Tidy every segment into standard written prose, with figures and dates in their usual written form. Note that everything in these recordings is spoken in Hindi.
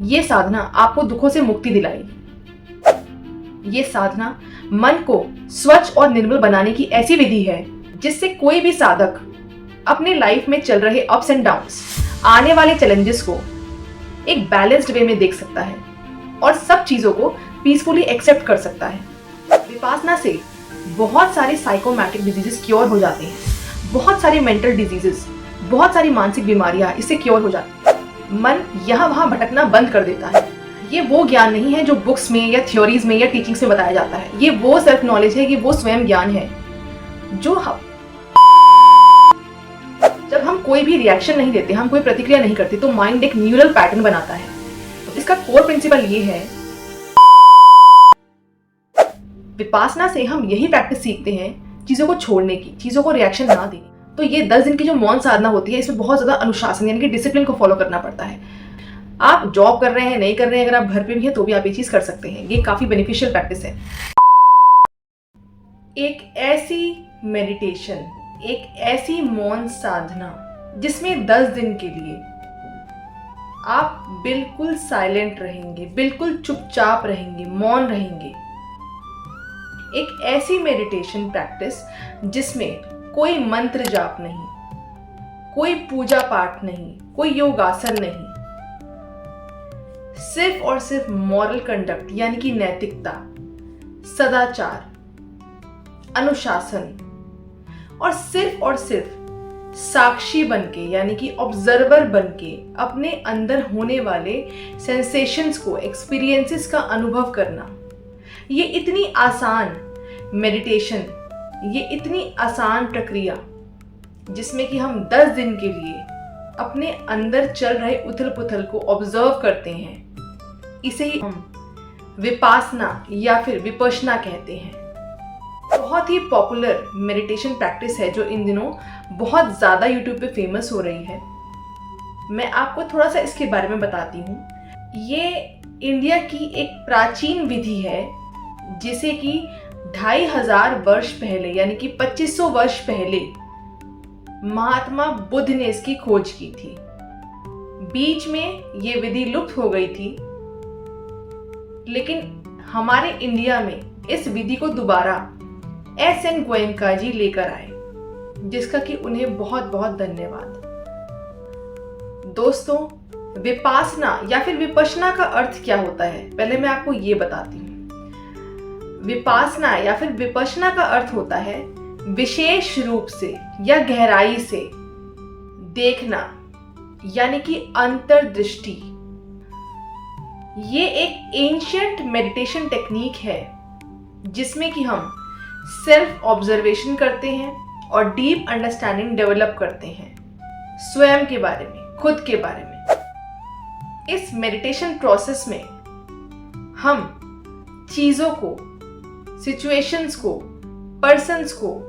ये साधना आपको दुखों से मुक्ति दिलाएगी। ये साधना मन को स्वच्छ और निर्मल बनाने की ऐसी विधि है जिससे कोई भी साधक अपने लाइफ में चल रहे अप्स एंड डाउन्स, आने वाले चैलेंजेस को एक बैलेंस्ड वे में देख सकता है और सब चीजों को पीसफुली एक्सेप्ट कर सकता है। विपासना से बहुत सारे साइकोमैटिक डिजीजेस क्योर हो जाते हैं, बहुत सारी मेंटल डिजीजेस, बहुत सारी मानसिक बीमारियां इससे क्योर हो जाती हैं। मन यहाँ वहां भटकना बंद कर देता है। ये वो ज्ञान नहीं है जो बुक्स में या थ्योरीज में या टीचिंग्स में बताया जाता है। ये वो सेल्फ नॉलेज है, ये वो स्वयं ज्ञान है जो जब हम कोई भी रिएक्शन नहीं देते, हम कोई प्रतिक्रिया नहीं करते, तो माइंड एक न्यूरल पैटर्न बनाता है। तो इसका कोर प्रिंसिपल ये है, विपासना से हम यही प्रैक्टिस सीखते हैं चीजों को छोड़ने की, चीजों को रिएक्शन ना देने। तो ये 10 दिन की जो मौन साधना होती है, इसमें बहुत ज्यादा अनुशासन यानी कि डिसिप्लिन को फॉलो करना पड़ता है। आप जॉब कर रहे हैं, नहीं कर रहे हैं, अगर आप घर पे भी हैं तो भी आप ये चीज कर सकते हैं। ये काफी बेनिफिशियल प्रैक्टिस है। एक ऐसी मेडिटेशन, एक ऐसी मौन साधना जिसमें 10 दिन के लिए आप बिल्कुल साइलेंट रहेंगे, बिल्कुल चुपचाप रहेंगे, मौन रहेंगे। एक ऐसी मेडिटेशन प्रैक्टिस जिसमें कोई मंत्र जाप नहीं, कोई पूजा पाठ नहीं, कोई योगासन नहीं, सिर्फ और सिर्फ मॉरल कंडक्ट यानी कि नैतिकता, सदाचार, अनुशासन और सिर्फ साक्षी बनके यानी कि ऑब्जर्वर बनके अपने अंदर होने वाले सेंसेशंस को, एक्सपीरियंसेस का अनुभव करना। ये इतनी आसान मेडिटेशन, ये इतनी आसान प्रक्रिया जिसमें कि हम 10 दिन के लिए अपने अंदर चल रहे उथल पुथल को ऑब्जर्व करते हैं, इसे ही हम विपासना या फिर विपश्यना कहते हैं। बहुत ही पॉपुलर मेडिटेशन प्रैक्टिस है जो इन दिनों बहुत ज़्यादा यूट्यूब पे फेमस हो रही है। मैं आपको थोड़ा सा इसके बारे में बताती हूँ। ये इंडिया की एक प्राचीन विधि है जिसे कि 2500 वर्ष पहले यानी कि 2500 वर्ष पहले महात्मा बुद्ध ने इसकी खोज की थी। बीच में ये विधि लुप्त हो गई थी, लेकिन हमारे इंडिया में इस विधि को दोबारा एस.एन. गोयनका जी लेकर आए, जिसका कि उन्हें बहुत बहुत धन्यवाद। दोस्तों, विपासना या फिर विपश्यना का अर्थ क्या होता है, पहले मैं आपको ये बताती हूँ। विपासना या फिर विपश्यना का अर्थ होता है विशेष रूप से या गहराई से देखना यानी कि अंतर्दृष्टि। ये एक एंशिएंट मेडिटेशन टेक्निक है जिसमें कि हम सेल्फ ऑब्जर्वेशन करते हैं और डीप अंडरस्टैंडिंग डेवलप करते हैं स्वयं के बारे में, खुद के बारे में। इस मेडिटेशन प्रोसेस में हम चीजों को, सिचुएशंस को, पर्सन्स को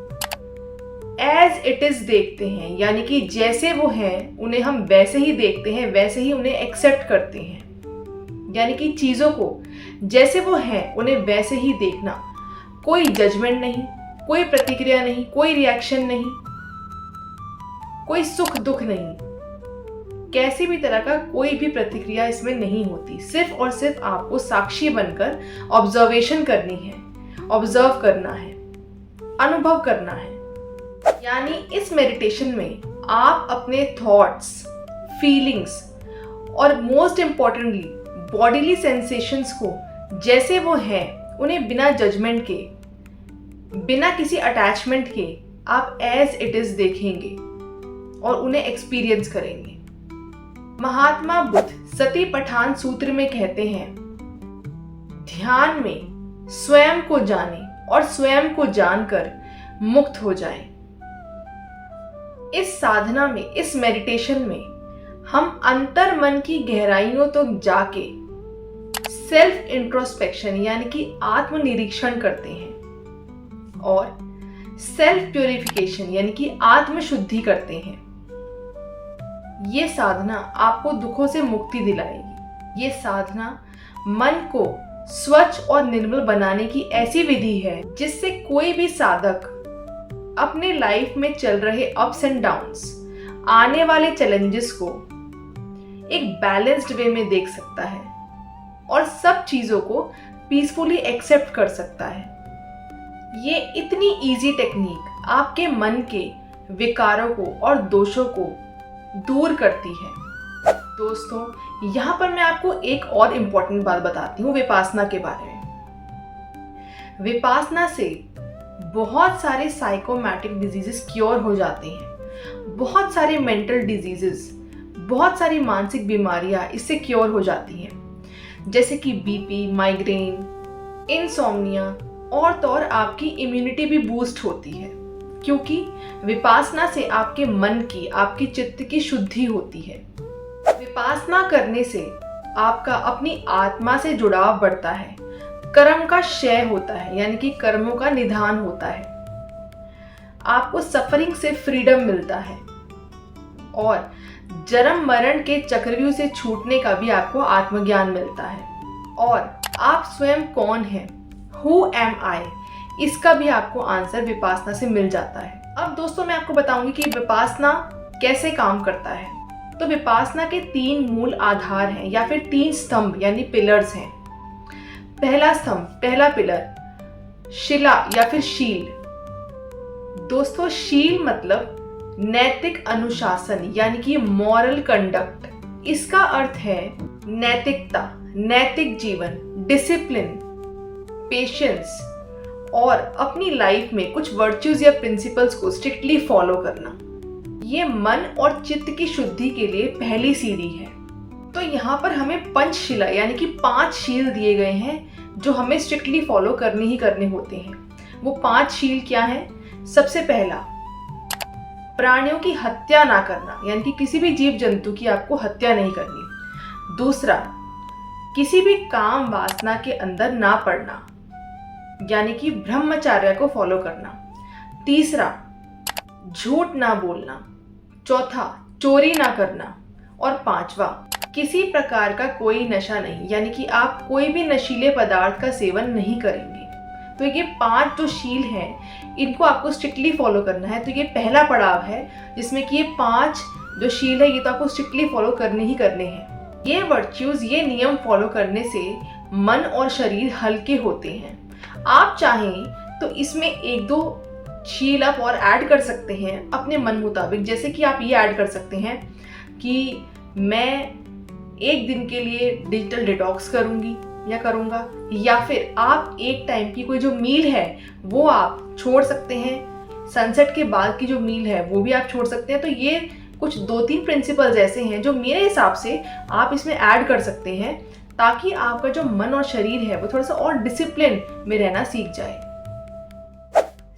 एज इट इज देखते हैं, यानी कि जैसे वो हैं उन्हें हम वैसे ही देखते हैं, वैसे ही उन्हें एक्सेप्ट करते हैं। यानी कि चीजों को जैसे वो हैं उन्हें वैसे ही देखना, कोई जजमेंट नहीं, कोई प्रतिक्रिया नहीं, कोई रिएक्शन नहीं, कोई सुख दुख नहीं, कैसी भी तरह का कोई भी प्रतिक्रिया इसमें नहीं होती। सिर्फ और सिर्फ आपको साक्षी बनकर ऑब्जर्वेशन करनी है, ऑब्जर्व करना है, अनुभव करना है। यानी इस मेडिटेशन में आप अपने थॉट्स, फीलिंग्स और मोस्ट इम्पॉर्टेंटली बॉडीली सेंसेशंस को जैसे वो हैं उन्हें बिना जजमेंट के, बिना किसी अटैचमेंट के आप एज इट इज देखेंगे और उन्हें एक्सपीरियंस करेंगे। महात्मा बुद्ध सती पठान सूत्र में कहते हैं, ध्यान में स्वयं को जाने और स्वयं को जानकर मुक्त हो जाएं। इस साधना में, इस मेडिटेशन में हम अंतर मन की गहराइयों तक जाके सेल्फ इंट्रोस्पेक्शन यानी कि आत्मनिरीक्षण करते हैं और सेल्फ प्यूरिफिकेशन यानी कि आत्मशुद्धि करते हैं। ये साधना आपको दुखों से मुक्ति दिलाएगी। ये साधना मन को स्वच्छ और निर्मल बनाने की ऐसी विधि है जिससे कोई भी साधक अपने लाइफ में चल रहे अप्स एंड डाउन्स, आने वाले चैलेंजेस को एक बैलेंस्ड वे में देख सकता है और सब चीज़ों को पीसफुली एक्सेप्ट कर सकता है। ये इतनी इजी टेक्निक आपके मन के विकारों को और दोषों को दूर करती है। दोस्तों, यहाँ पर मैं आपको एक और इम्पोर्टेंट बात बताती हूँ विपासना के बारे में। विपासना से बहुत सारे साइकोमैटिक डिजीजेस क्योर हो जाते हैं, बहुत सारे मेंटल डिजीजेस, बहुत सारी मानसिक बीमारियां इससे क्योर हो जाती हैं, जैसे कि बीपी, माइग्रेन, इंसोम्निया और तो और आपकी इम्यूनिटी भी बूस्ट होती है, क्योंकि विपासना से आपके मन की, आपकी चित्त की शुद्धि होती है। विपासना करने से आपका अपनी आत्मा से जुड़ाव बढ़ता है, कर्म का क्षय होता है, यानी कि कर्मों का निधान होता है, आपको सफरिंग से फ्रीडम मिलता है और जन्म मरण के चक्रव्यूह से छूटने का भी आपको आत्मज्ञान मिलता है। और आप स्वयं कौन हैं, हु एम आई, इसका भी आपको आंसर विपासना से मिल जाता है। अब दोस्तों, मैं आपको बताऊंगी कि विपासना कैसे काम करता है। तो विपासना के 3 मूल आधार हैं या फिर 3 स्तंभ यानी पिलर्स हैं। पहला स्तंभ, पहला पिलर शिला या फिर शील। दोस्तों, शील मतलब नैतिक अनुशासन यानी कि मॉरल कंडक्ट। इसका अर्थ है नैतिकता, नैतिक जीवन, डिसिप्लिन, पेशेंस और अपनी लाइफ में कुछ वर्च्यूज या प्रिंसिपल्स को स्ट्रिक्टली फॉलो करना। ये मन और चित्त की शुद्धि के लिए पहली सीढ़ी है। तो यहाँ पर हमें पंचशिला यानी कि 5 शील दिए गए हैं जो हमें स्ट्रिक्टली फॉलो करने ही करने होते हैं। वो 5 शील क्या हैं? सबसे पहला, प्राणियों की हत्या ना करना, यानी कि किसी भी जीव जंतु की आपको हत्या नहीं करनी। दूसरा, किसी भी काम वासना के अंदर ना पड़ना, यानी कि ब्रह्मचर्य को फॉलो करना। तीसरा, झूठ ना बोलना। चौथा, चोरी ना करना। और 5वां, किसी प्रकार का कोई नशा नहीं, यानी कि आप कोई भी नशीले पदार्थ का सेवन नहीं करेंगे। तो ये 5 जो शील हैं, इनको आपको स्ट्रिक्टली फॉलो करना है। तो ये पहला पड़ाव है जिसमें कि ये 5 जो शील है ये तो आपको स्ट्रिक्टली फॉलो करने ही करने हैं। ये वर्च्यूज, ये नियम फॉलो करने से मन और शरीर हल्के होते हैं। आप चाहें तो इसमें 1-2 शील आप और ऐड कर सकते हैं अपने मन मुताबिक। जैसे कि आप ये ऐड कर सकते हैं कि मैं 1 दिन के लिए डिजिटल डिटॉक्स करूंगी या करूंगा, या फिर आप एक टाइम की कोई जो मील है वो आप छोड़ सकते हैं। सनसेट के बाद की जो मील है वो भी आप छोड़ सकते हैं। तो ये कुछ 2-3 प्रिंसिपल्स ऐसे हैं जो मेरे हिसाब से आप इसमें ऐड कर सकते हैं, ताकि आपका जो मन और शरीर है वो थोड़ा सा और डिसिप्लिन में रहना सीख जाए।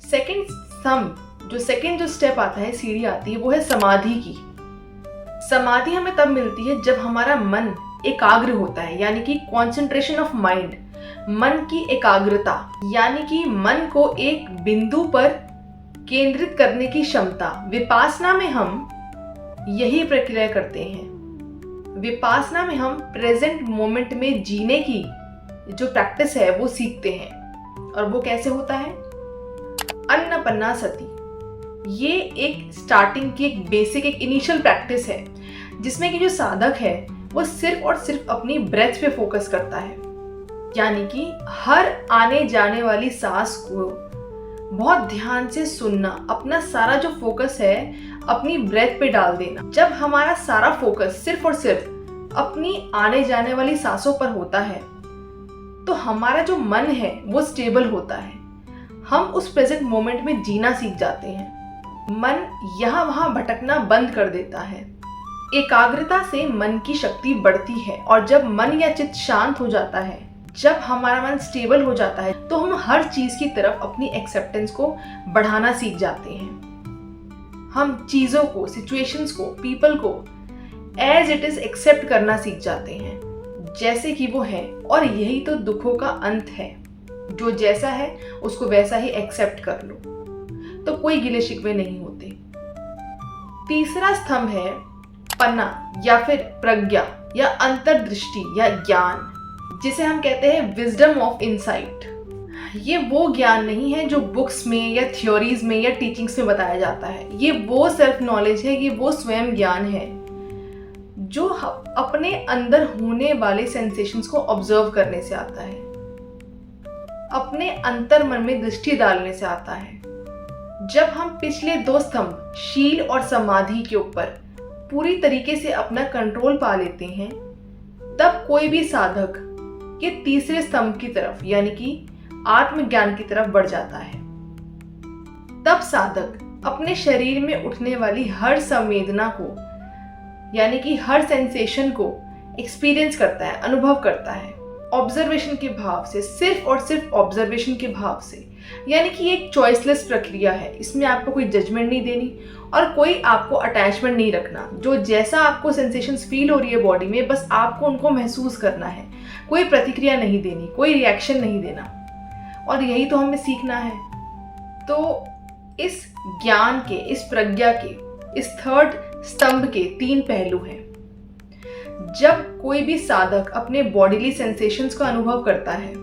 सेकंड स्तंभ, सेकंड स्टेप आता है, सीढ़ी आती है, वो है समाधि की। समाधि हमें तब मिलती है जब हमारा मन एकाग्र होता है, यानी कि कॉन्सेंट्रेशन ऑफ माइंड, मन की एकाग्रता, यानी कि मन को एक बिंदु पर केंद्रित करने की क्षमता। विपासना में हम यही प्रक्रिया करते हैं। विपासना में हम प्रेजेंट मोमेंट में जीने की जो प्रैक्टिस है वो सीखते हैं। और वो कैसे होता है? अन्नपन्ना सती। ये एक स्टार्टिंग की एक बेसिक, एक इनिशियल प्रैक्टिस है जिसमें कि जो साधक है वो सिर्फ और सिर्फ अपनी ब्रेथ पे फोकस करता है, यानी कि हर आने जाने वाली सांस को बहुत ध्यान से सुनना, अपना सारा जो फोकस है अपनी ब्रेथ पे डाल देना। जब हमारा सारा फोकस सिर्फ और सिर्फ अपनी आने जाने वाली सांसों पर होता है तो हमारा जो मन है वो स्टेबल होता है। हम उस प्रेजेंट मोमेंट में जीना सीख जाते हैं। मन यहाँ वहाँ भटकना बंद कर देता है। एकाग्रता से मन की शक्ति बढ़ती है और जब मन या चित्त शांत हो जाता है, जब हमारा मन स्टेबल हो जाता है, तो हम हर चीज की तरफ अपनी एक्सेप्टेंस को बढ़ाना सीख जाते हैं। हम चीजों को, सिचुएशंस को, पीपल को एज इट इज एक्सेप्ट करना सीख जाते हैं, जैसे कि वो है। और यही तो दुखों का अंत है, जो जैसा है उसको वैसा ही एक्सेप्ट कर लो, तो कोई गिले शिकवे नहीं होते। तीसरा स्तंभ है पन्ना या फिर प्रज्ञा या अंतर्दृष्टि या ज्ञान, जिसे हम कहते हैं विजडम ऑफ इनसाइट। ये वो ज्ञान नहीं है जो बुक्स में या थ्योरीज में या टीचिंग्स में बताया जाता है। ये वो सेल्फ नॉलेज है, ये वो स्वयं ज्ञान है जो अपने अंदर होने वाले सेंसेशंस को ऑब्जर्व करने से आता है, अपने अंतर मन में दृष्टि डालने से आता है। जब हम पिछले 2 स्तंभ शील और समाधि के ऊपर पूरी तरीके से अपना कंट्रोल पा लेते हैं, तब कोई भी साधक के तीसरे स्तंभ की तरफ यानी कि आत्मज्ञान की तरफ बढ़ जाता है। तब साधक अपने शरीर में उठने वाली हर संवेदना को यानी कि हर सेंसेशन को एक्सपीरियंस करता है, अनुभव करता है ऑब्जर्वेशन के भाव से, सिर्फ और सिर्फ ऑब्जर्वेशन के भाव से। यानी कि एक चॉइसलेस प्रक्रिया है, इसमें आपको कोई जजमेंट नहीं देनी और कोई आपको अटैचमेंट नहीं रखना। जो जैसा आपको सेंसेशंस फील हो रही है बॉडी में, बस आपको उनको महसूस करना है, कोई प्रतिक्रिया नहीं देनी, कोई रिएक्शन नहीं देना। और यही तो हमें सीखना है। तो इस ज्ञान के, इस प्रज्ञा के, इस थर्ड स्तंभ के 3 पहलू हैं। जब कोई भी साधक अपने बॉडीली सेंसेशंस का अनुभव करता है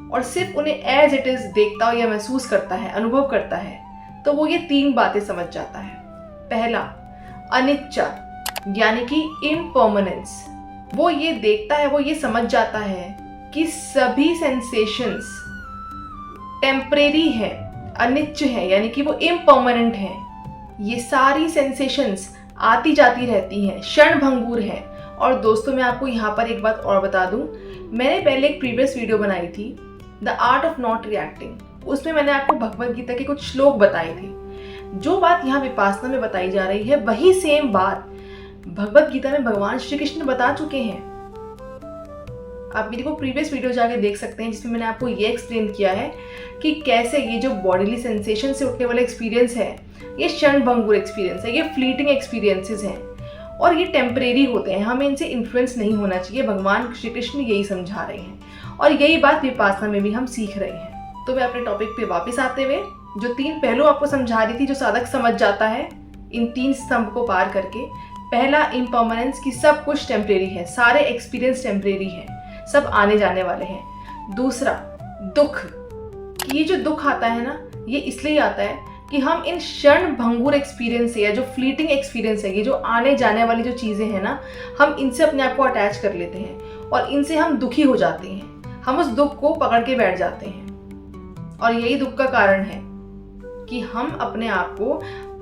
और सिर्फ उन्हें एज इट इज देखता हो या महसूस करता है, अनुभव करता है, तो वो ये 3 बातें समझ जाता है। पहला, अनिच्चा यानी कि इम्पर्मानेंस। वो ये देखता है, वो ये समझ जाता है कि सभी सेंसेशंस टेम्परेरी है, अनिच्च है, यानी कि वो इम्पर्मानेंट है। ये सारी सेंसेशंस आती जाती रहती हैं, क्षणभंगुर है। और दोस्तों, मैं आपको यहाँ पर एक बात और बता दूं, मैंने पहले एक प्रीवियस वीडियो बनाई थी the art of not reacting. उसमें मैंने आपको भगवद गीता के कुछ श्लोक बताए थे। जो बात यहाँ विपासना में बताई जा रही है, वही सेम बात भगवद गीता में भगवान श्री कृष्ण बता चुके हैं। आप मेरे को प्रीवियस वीडियो जाके देख सकते हैं, जिसमें मैंने आपको ये एक्सप्लेन किया है कि कैसे ये जो बॉडीली सेंसेशन से उठने वाला एक्सपीरियंस है, ये क्षणभंगुर एक्सपीरियंस है, ये फ्लीटिंग एक्सपीरियंसेस हैं और ये टेम्परेरी होते हैं, हमें इनसे इन्फ्लुएंस नहीं होना चाहिए। भगवान श्री कृष्ण यही समझा रहे हैं और यही बात विपासना में भी हम सीख रहे हैं। तो मैं अपने टॉपिक पे वापस आते हुए जो 3 पहलू आपको समझा रही थी, जो साधक समझ जाता है इन 3 स्तंभ को पार करके। पहला, इम्पर्मानेंस की सब कुछ टेम्परेरी है, सारे एक्सपीरियंस टेम्परेरी है, सब आने जाने वाले हैं। दूसरा, दुख। ये जो दुख आता है ना, ये इसलिए आता है कि हम इन क्षण भंगुर एक्सपीरियंस से, या जो फ्लीटिंग एक्सपीरियंस है, ये जो आने जाने वाली जो चीज़ें हैं ना, हम इनसे अपने आप को अटैच कर लेते हैं और इनसे हम दुखी हो जाते हैं। हम उस दुख को पकड़ के बैठ जाते हैं और यही दुख का कारण है कि हम अपने आप को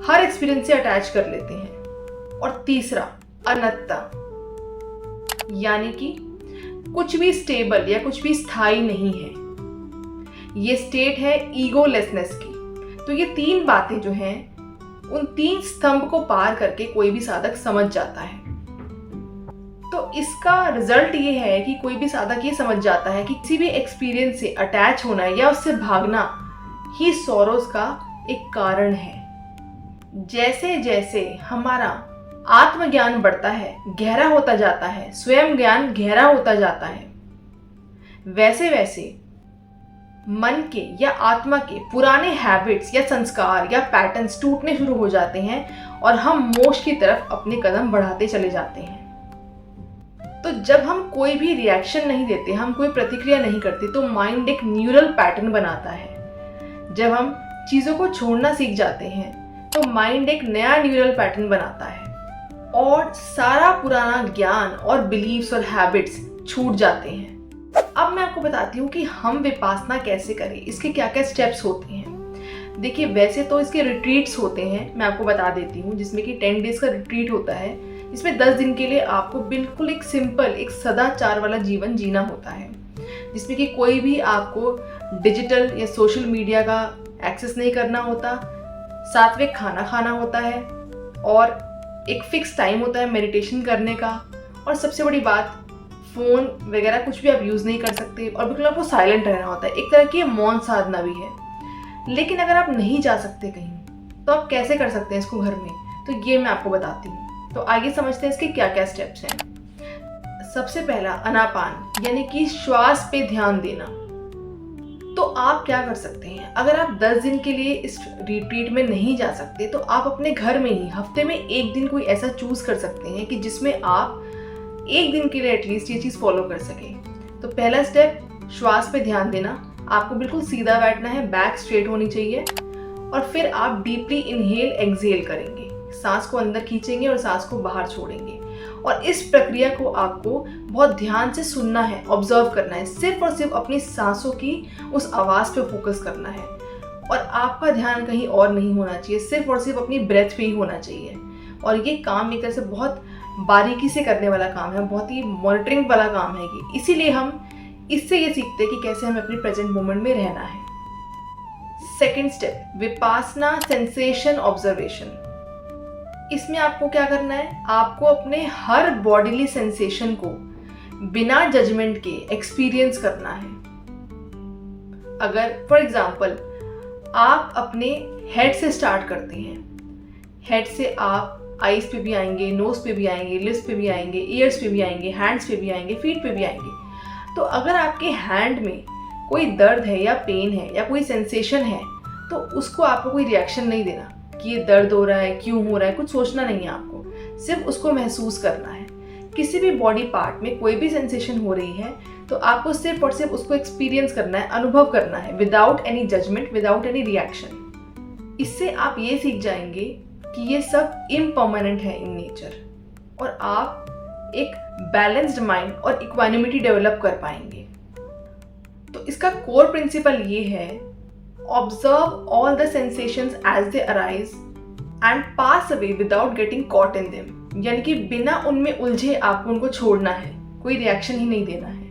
हर एक्सपीरियंस से अटैच कर लेते हैं। और तीसरा, अनत्ता, यानी कि कुछ भी स्टेबल या कुछ भी स्थायी नहीं है। ये स्टेट है ईगोलेसनेस की। तो ये 3 बातें जो हैं, उन 3 स्तंभ को पार करके कोई भी साधक समझ जाता है। तो इसका रिजल्ट ये है कि कोई भी साधक ये समझ जाता है कि किसी भी एक्सपीरियंस से अटैच होना या उससे भागना ही सॉरोस का एक कारण है। जैसे जैसे हमारा आत्मज्ञान बढ़ता है, गहरा होता जाता है, स्वयं ज्ञान गहरा होता जाता है, वैसे वैसे मन के या आत्मा के पुराने हैबिट्स या संस्कार या पैटर्न्स टूटने शुरू हो जाते हैं और हम मोक्ष की तरफ अपने कदम बढ़ाते चले जाते हैं। तो जब हम कोई भी रिएक्शन नहीं देते, हम कोई प्रतिक्रिया नहीं करते, तो माइंड एक न्यूरल पैटर्न बनाता है। जब हम चीज़ों को छोड़ना सीख जाते हैं तो माइंड एक नया न्यूरल पैटर्न बनाता है और सारा पुराना ज्ञान और बिलीव्स और हैबिट्स छूट जाते हैं। अब मैं आपको बताती हूँ कि हम विपासना कैसे करें, इसके क्या क्या स्टेप्स होते हैं। देखिए, वैसे तो इसके रिट्रीट्स होते हैं, मैं आपको बता देती हूँ, जिसमें कि 10 डेज का रिट्रीट होता है। इसमें 10 दिन के लिए आपको बिल्कुल एक सिंपल, एक सदाचार वाला जीवन जीना होता है, जिसमें कि कोई भी आपको डिजिटल या सोशल मीडिया का एक्सेस नहीं करना होता, सात्विक खाना खाना होता है और एक फिक्स टाइम होता है मेडिटेशन करने का। और सबसे बड़ी बात, फ़ोन वगैरह कुछ भी आप यूज़ नहीं कर सकते और बिल्कुल आपको साइलेंट रहना होता है। एक तरह की मौन साधना भी है। लेकिन अगर आप नहीं जा सकते कहीं, तो आप कैसे कर सकते हैं इसको घर में, तो ये मैं आपको बताती हूँ। तो आइए समझते हैं इसके क्या क्या स्टेप्स हैं। सबसे पहला, आनापान, यानी कि श्वास पे ध्यान देना। तो आप क्या कर सकते हैं, अगर आप 10 दिन के लिए इस रिट्रीट में नहीं जा सकते, तो आप अपने घर में ही हफ्ते में 1 दिन कोई ऐसा चूज कर सकते हैं कि जिसमें आप 1 दिन के लिए एटलीस्ट ये चीज़ फॉलो कर सकें। तो पहला स्टेप, श्वास पे ध्यान देना। आपको बिल्कुल सीधा बैठना है, बैक स्ट्रेट होनी चाहिए और फिर आप डीपली इनहेल एक्सहेल करेंगे। सांस को अंदर खींचेंगे और सांस को बाहर छोड़ेंगे। और इस प्रक्रिया को आपको बहुत ध्यान से सुनना है, ऑब्जर्व करना है, सिर्फ और सिर्फ अपनी सांसों की उस आवाज़ पे फोकस करना है और आपका ध्यान कहीं और नहीं होना चाहिए, सिर्फ और सिर्फ अपनी ब्रेथ पे ही होना चाहिए। और ये काम एक तरह से बहुत बारीकी से करने वाला काम है, बहुत ही मॉनिटरिंग वाला काम है ये। इसीलिए हम इससे ये सीखते हैं कि कैसे हमें अपने प्रेजेंट मोमेंट में रहना है। Second step, Vipassana sensation observation. इसमें आपको क्या करना है, आपको अपने हर बॉडीली सेंसेशन को बिना जजमेंट के एक्सपीरियंस करना है। अगर फॉर एग्जाम्पल आप अपने हेड से स्टार्ट करते हैं, हेड से आप आईज पे भी आएंगे, नोज पे भी आएंगे, लिप्स पे भी आएंगे, ईयर्स पे भी आएंगे, हैंड्स पे भी आएंगे, फीट पे भी आएंगे। तो अगर आपके हैंड में कोई दर्द है या पेन है या कोई सेंसेशन है तो उसको आपको कोई रिएक्शन नहीं देना कि ये दर्द हो रहा है, क्यों हो रहा है, कुछ सोचना नहीं है आपको, सिर्फ उसको महसूस करना है। किसी भी बॉडी पार्ट में कोई भी सेंसेशन हो रही है तो आपको सिर्फ और सिर्फ उसको एक्सपीरियंस करना है, अनुभव करना है, without any judgement, without any reaction. इससे आप ये सीख जाएंगे कि ये सब इम्पर्मानेंट है इन नेचर और आप एक बैलेंस्ड माइंड और इक्वानिमिटी डेवलप कर पाएंगे। तो इसका कोर प्रिंसिपल ये है, observe all the sensations as they arise and pass away without getting caught in them. यानी कि बिना उनमें उलझे आपको उनको छोड़ना है, कोई रिएक्शन ही नहीं देना है।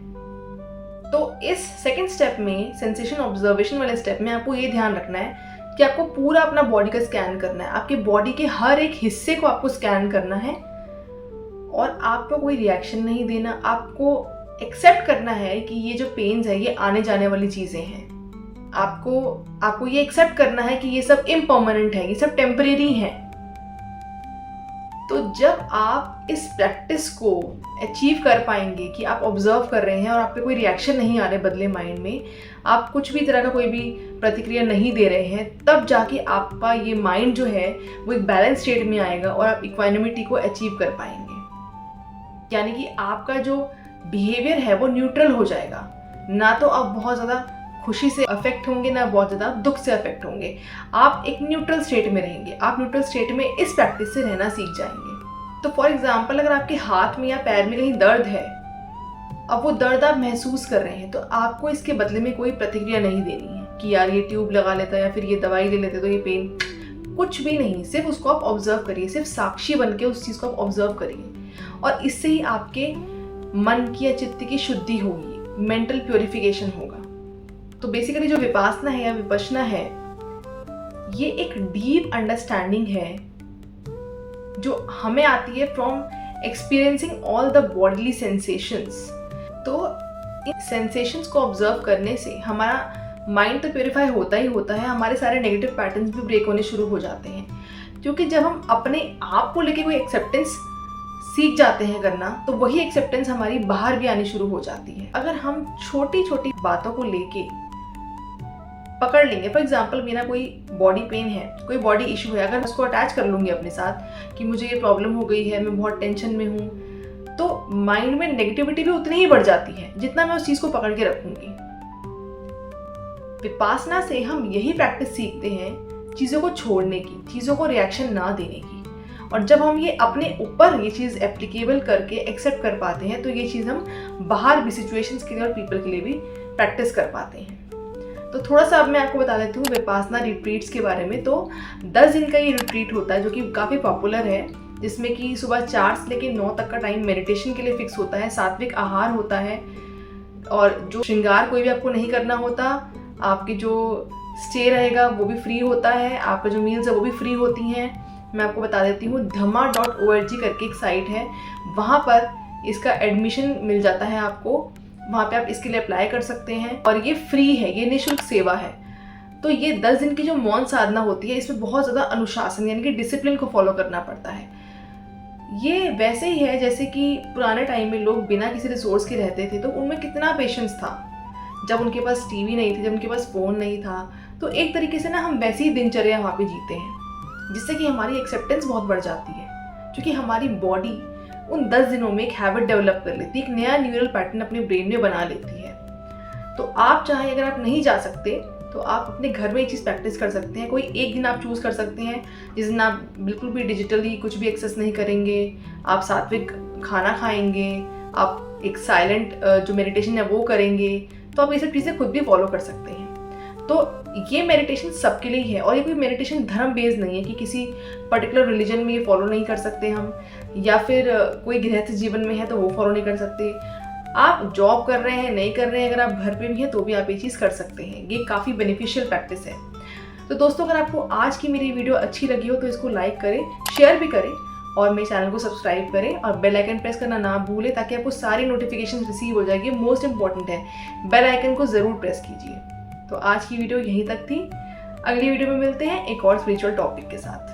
तो इस सेकेंड स्टेप में, सेंसेशन ऑब्जर्वेशन वाले स्टेप में, आपको ये ध्यान रखना है कि आपको पूरा अपना बॉडी का स्कैन करना है, आपके बॉडी के हर एक हिस्से को आपको स्कैन करना है और आपको कोई रिएक्शन नहीं देना। आपको एक्सेप्ट करना है कि ये जो पेन्स है ये आने जाने वाली चीज़ें हैं। आपको ये एक्सेप्ट करना है कि ये सब इम्पर्मानेंट है, ये सब टेम्परेरी हैं। तो जब आप इस प्रैक्टिस को अचीव कर पाएंगे कि आप ऑब्जर्व कर रहे हैं और आप पे कोई रिएक्शन नहीं आ रहे बदले माइंड में, आप कुछ भी तरह का कोई भी प्रतिक्रिया नहीं दे रहे हैं, तब जाके आपका ये माइंड जो है वो एक बैलेंस स्टेट में आएगा और आप इक्वानिमिटी को अचीव कर पाएंगे। यानी कि आपका जो बिहेवियर है वो न्यूट्रल हो जाएगा, ना तो आप बहुत ज़्यादा खुशी से अफेक्ट होंगे, ना बहुत ज़्यादा दुख से अफेक्ट होंगे। आप एक न्यूट्रल स्टेट में रहेंगे। आप न्यूट्रल स्टेट में इस प्रैक्टिस से रहना सीख जाएंगे। तो फॉर एग्जाम्पल अगर आपके हाथ में या पैर में कहीं दर्द है, अब वो दर्द आप महसूस कर रहे हैं, तो आपको इसके बदले में कोई प्रतिक्रिया नहीं देनी है कि यार ये ट्यूब लगा लेता या फिर ये दवाई ले लेते तो ये पेन, कुछ भी नहीं। सिर्फ उसको आप ऑब्जर्व करिए, सिर्फ साक्षी बन के उस चीज़ को आप ऑब्जर्व करिए और इससे ही आपके मन की या चित्त की शुद्धि होगी, मेंटल प्योरिफिकेशन होगा। तो बेसिकली जो विपासना है या विपश्यना है, ये एक डीप अंडरस्टैंडिंग है जो हमें आती है from experiencing all the bodily sensations. तो इन सेंसेशंस को ऑब्जर्व करने से हमारा माइंड तो प्योरीफाई होता ही होता है, हमारे सारे नेगेटिव पैटर्न्स भी ब्रेक होने शुरू हो जाते हैं। क्योंकि जब हम अपने आप को लेके कोई एक्सेप्टेंस सीख जाते हैं करना, तो वही एक्सेप्टेंस हमारी बाहर भी आनी शुरू हो जाती है। अगर हम छोटी छोटी बातों को लेके पकड़ लेंगे, फॉर एग्जाम्पल मेरा कोई बॉडी पेन है, कोई बॉडी इशू है, अगर उसको अटैच कर लूँगी अपने साथ कि मुझे ये प्रॉब्लम हो गई है, मैं बहुत टेंशन में हूँ, तो माइंड में नेगेटिविटी भी उतनी ही बढ़ जाती है जितना मैं उस चीज़ को पकड़ के रखूँगी। विपासना से हम यही प्रैक्टिस सीखते हैं, चीज़ों को छोड़ने की, चीज़ों को रिएक्शन ना देने की। और जब हम ये अपने ऊपर ये चीज़ एप्लीकेबल करके एक्सेप्ट कर पाते हैं, तो ये चीज़ हम बाहर भी सिचुएशंस के लिए और पीपल के लिए भी प्रैक्टिस कर पाते हैं। तो थोड़ा सा अब मैं आपको बता देती हूँ विपासना रिट्रीट्स के बारे में। तो 10 दिन का ये रिट्रीट होता है जो कि काफ़ी पॉपुलर है, जिसमें कि सुबह 4 से लेकर 9 तक का टाइम मेडिटेशन के लिए फिक्स होता है, सात्विक आहार होता है और जो श्रृंगार कोई भी आपको नहीं करना होता, आपकी जो स्टे रहेगा वो भी फ्री होता है, आपका जो मील्स है वो भी फ्री होती हैं। मैं आपको बता देती हूँ, dhamma.org करके एक साइट है, वहाँ पर इसका एडमिशन मिल जाता है आपको, वहाँ पे आप इसके लिए अप्लाई कर सकते हैं और ये फ्री है, ये निःशुल्क सेवा है। तो ये 10 दिन की जो मौन साधना होती है, इसमें बहुत ज़्यादा अनुशासन यानी कि डिसिप्लिन को फॉलो करना पड़ता है। ये वैसे ही है जैसे कि पुराने टाइम में लोग बिना किसी रिसोर्स के रहते थे, तो उनमें कितना पेशेंस था। जब उनके पास टीवी नहीं थी, जब उनके पास फ़ोन नहीं था, तो एक तरीके से ना हम वैसी ही दिनचर्या वहाँ पे जीते हैं, जिससे कि हमारी एक्सेप्टेंस बहुत बढ़ जाती है, क्योंकि हमारी बॉडी उन 10 दिनों में एक हैबिट डेवलप कर लेती है, एक नया न्यूरल पैटर्न अपने ब्रेन में बना लेती है। तो आप चाहें, अगर आप नहीं जा सकते तो आप अपने घर में ये चीज़ प्रैक्टिस कर सकते हैं। कोई एक दिन आप चूज़ कर सकते हैं जिस दिन आप बिल्कुल भी डिजिटली कुछ भी एक्सेस नहीं करेंगे, आप सात्विक खाना खाएंगे, आप एक साइलेंट जो मेडिटेशन है वो करेंगे, तो आप ये सब चीज़ें खुद भी फॉलो कर सकते हैं। तो ये मेडिटेशन सबके लिए है, और ये कोई मेडिटेशन धर्म बेस्ड नहीं है कि किसी पर्टिकुलर रिलीजन में ये फॉलो नहीं कर सकते हम, या फिर कोई गृहस्थ जीवन में है तो वो फॉलो नहीं कर सकते। आप जॉब कर रहे हैं, नहीं कर रहे हैं, अगर आप घर पे भी हैं तो भी आप ये चीज़ कर सकते हैं। ये काफ़ी बेनिफिशियल प्रैक्टिस है। तो दोस्तों, अगर आपको आज की मेरी वीडियो अच्छी लगी हो तो इसको लाइक करें, शेयर भी करें, और मेरे चैनल को सब्सक्राइब करें और बेल आइकन प्रेस करना ना भूलें, ताकि आपको सारी नोटिफिकेशन रिसीव हो जाएगी। मोस्ट इंपॉर्टेंट है, बेल आइकन को ज़रूर प्रेस कीजिए। तो आज की वीडियो यहीं तक थी। अगली वीडियो में मिलते हैं एक और स्पिरिचुअल टॉपिक के साथ।